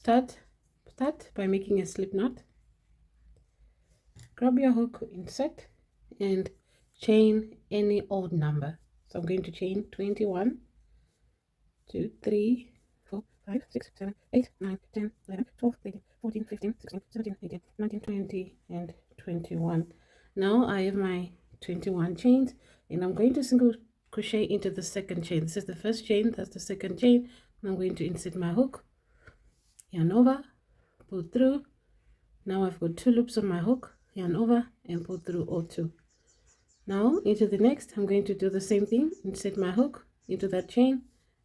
Start by making a slip knot. Grab your hook, insert, and chain any odd number. So I'm going to chain 21, 2, 3, 4, 5, 6, 7, 8, 9, 10, 11, 12, 13, 14, 15, 16, 17, 18, 19, 20, and 21. Now I have my 21 chains, and I'm going to single crochet into the second chain. This is the first chain, that's the second chain. I'm going to insert my hook, yarn over, pull through. Now I've got 2 loops on my hook, yarn over, and pull through all 2. Now into the next, I'm going to do the same thing, insert my hook into that chain,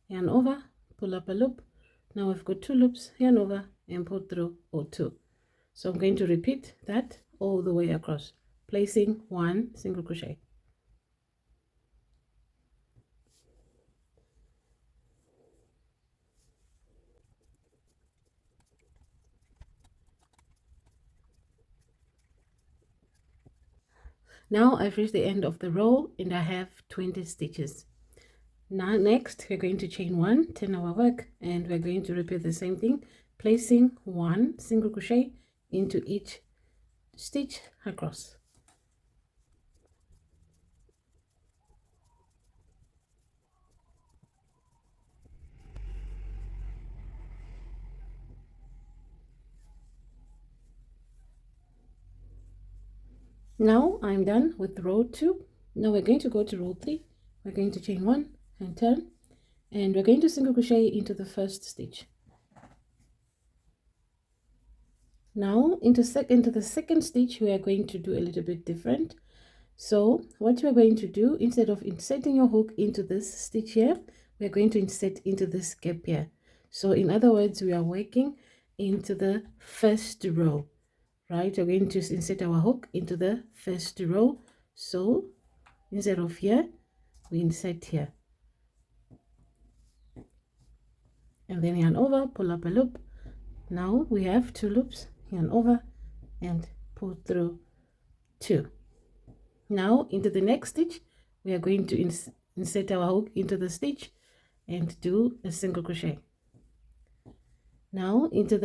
yarn over, pull up a loop. Now I've got 2 loops, yarn over, and pull through all 2. So I'm going to repeat that all the way across, placing 1 single crochet. Now I've reached the end of the row and I have 20 stitches. Now next we're going to chain 1, turn our work, and we're going to repeat the same thing, placing 1 single crochet into each stitch across. Now I'm done with row 2. Now we're going to go to row 3. We're going to chain 1 and turn, and we're going to single crochet into the first stitch. Now into the second stitch we are going to do a little bit different. So what we're going to do, instead of inserting your hook into this stitch here, we're going to insert into this gap here. So in other words, we are working into the first row, right? We're going to insert our hook into the first row. So instead of here, we insert here, and then yarn over, pull up a loop. Now we have 2 loops, yarn over and pull through 2. Now into the next stitch we are going to insert our hook into the stitch and do a single crochet. Now into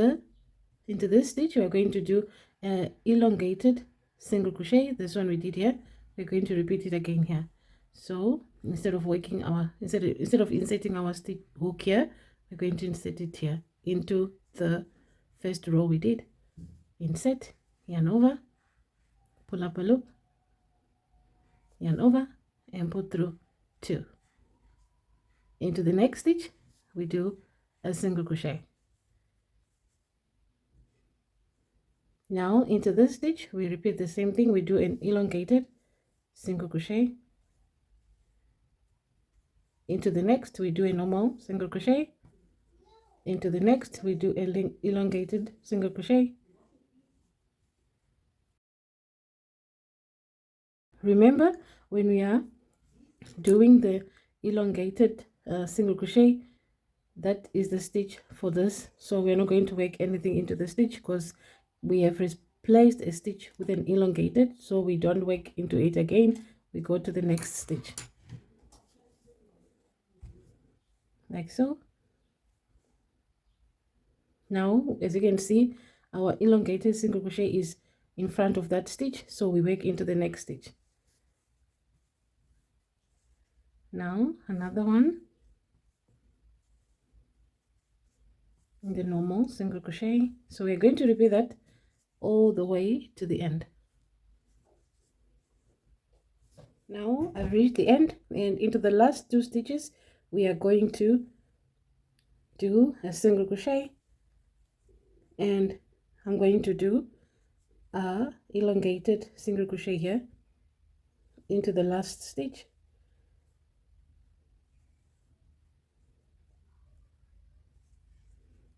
this stitch we are going to do a elongated single crochet. This one we did here, we're going to repeat it again here. So instead of inserting our stitch hook here, we're going to insert it here into the first row we did. Insert, yarn over, pull up a loop, yarn over, and pull through 2. Into the next stitch we do a single crochet. Now into this stitch we repeat the same thing, we do an elongated single crochet. Into the next we do a normal single crochet. Into the next we do an elongated single crochet. Remember, when we are doing the elongated single crochet, that is the stitch for this. So we're not going to work anything into the stitch because we have replaced a stitch with an elongated, so we don't work into it again. We go to the next stitch like so. Now as you can see, our elongated single crochet is in front of that stitch, so we work into the next stitch. Now another one in the normal single crochet. So we're going to repeat that all the way to the end. Now I've reached the end, and into the last 2 stitches we are going to do a single crochet, and I'm going to do a elongated single crochet here into the last stitch.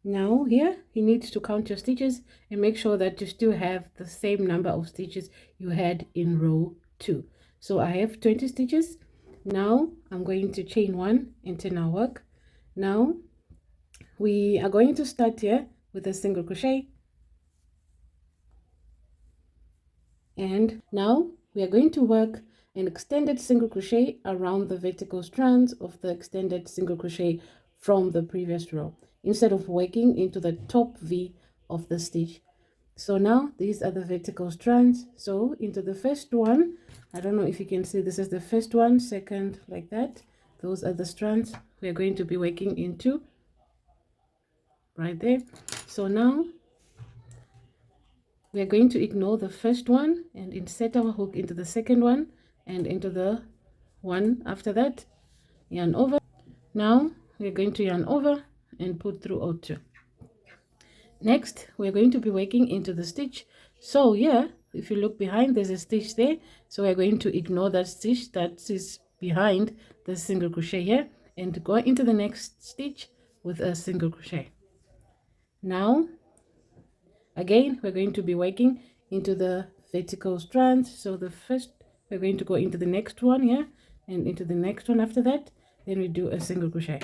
Now here you need to count your stitches and make sure that you still have the same number of stitches you had in row 2. So I have 20 stitches. Now I'm going to chain 1 and turn our work. Now we are going to start here with a single crochet, and now we are going to work an extended single crochet around the vertical strands of the extended single crochet from the previous row. instead of working into the top V of the stitch. So now these are the vertical strands. So into the first one, I don't know if you can see, this is the first one, second, like that. Those are the strands we're going to be working into right there. So now we're going to ignore the first one and insert our hook into the second one and into the one after that, yarn over. Now we're going to yarn over and put through all two. Next, we're going to be working into the stitch. So yeah, if you look behind, there's a stitch there. So we're going to ignore that stitch that is behind the single crochet here and go into the next stitch with a single crochet. Now, again, we're going to be working into the vertical strands. So the first, we're going to go into the next one here and into the next one after that. Then we do a single crochet.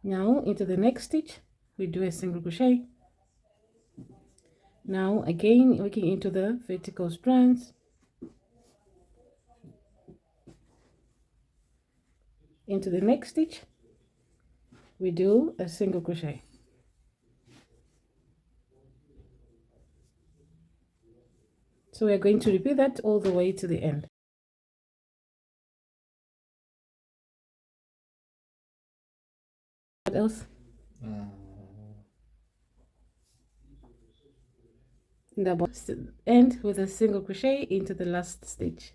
Now into the next stitch we do a single crochet. Now again working into the vertical strands, into the next stitch we do a single crochet. So we're going to repeat that all the way to the end. What else? Double end with a single crochet into the last stitch.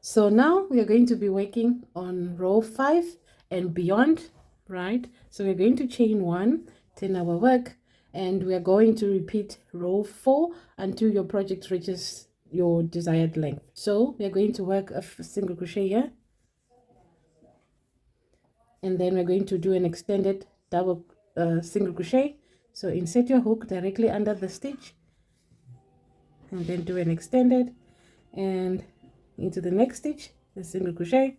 So now we are going to be working on row 5 and beyond, right? So we're going to chain 1, turn our work, and we are going to repeat row 4 until your project reaches your desired length. So we are going to work a single crochet here, and then we're going to do an extended double single crochet. So insert your hook directly under the stitch and then do an extended, and into the next stitch a single crochet,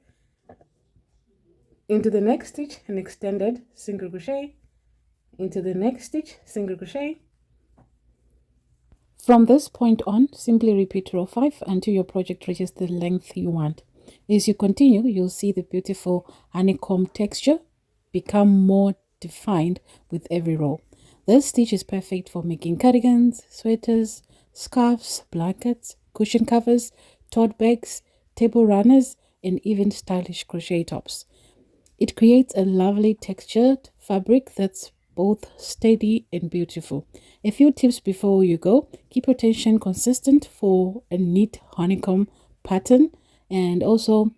into the next stitch an extended single crochet, into the next stitch single crochet. From this point on, simply repeat row 5 until your project reaches the length you want. As you continue, you'll see the beautiful honeycomb texture become more defined with every row. This stitch is perfect for making cardigans, sweaters, scarves, blankets, cushion covers, tote bags, table runners, and even stylish crochet tops. It creates a lovely textured fabric that's both steady and beautiful. A few tips before you go: keep your tension consistent for a neat honeycomb pattern, and also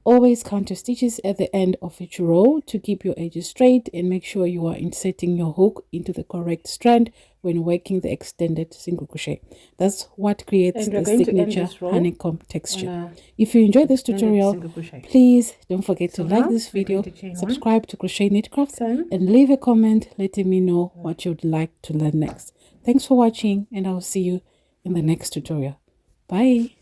always count your stitches at the end of each row to keep your edges straight, and make sure you are inserting your hook into the correct strand when working the extended single crochet. That's what creates the signature honeycomb texture. If you enjoyed this tutorial, please don't forget to like this video, subscribe to Crochet Knitcraft, and leave a comment letting me know what you'd like to learn next. Thanks for watching, and I'll see you in the next tutorial. Bye.